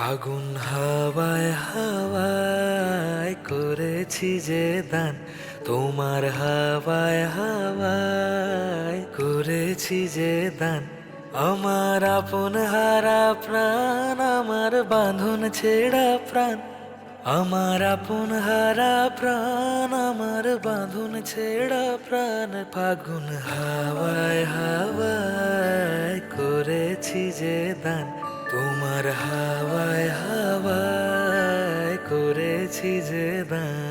ফাগুন হাওয়ায় হাওয়ায় করেছি যে দান, তোমার হাওয়ায় হাওয়ায় করেছি যে দান। আমার আপন হারা প্রাণ, আমার বাঁধন ছেঁড়া প্রাণ, আমার আপন হারা প্রাণ, আমার বাঁধন ছেঁড়া প্রাণ। ফাগুন হাওয়ায় হাওয়ায় করেছি যে দান, তোমার হাওয়ায় হাওয়ায় করেছি যে দান।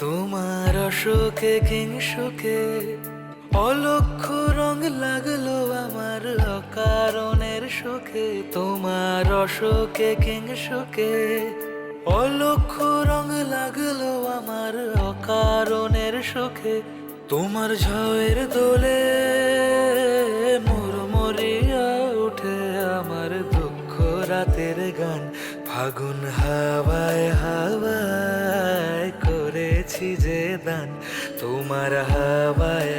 তোমার অশোকে কিংসুকে অলক্ষ রং লাগলো আমার অকারণের সুখে। তোমার অশোকে কিংসুকে অলক্ষ রং লাগলো আমার অকারণের সুখে। তোমার ঝড়ের দোলে মুড়মুড়িয়া উঠে আমার দুঃখ রাতের গান। ফাগুন হাওয়ায় হাওয়ায় করেছি যে দান, তোমার হাওয়ায়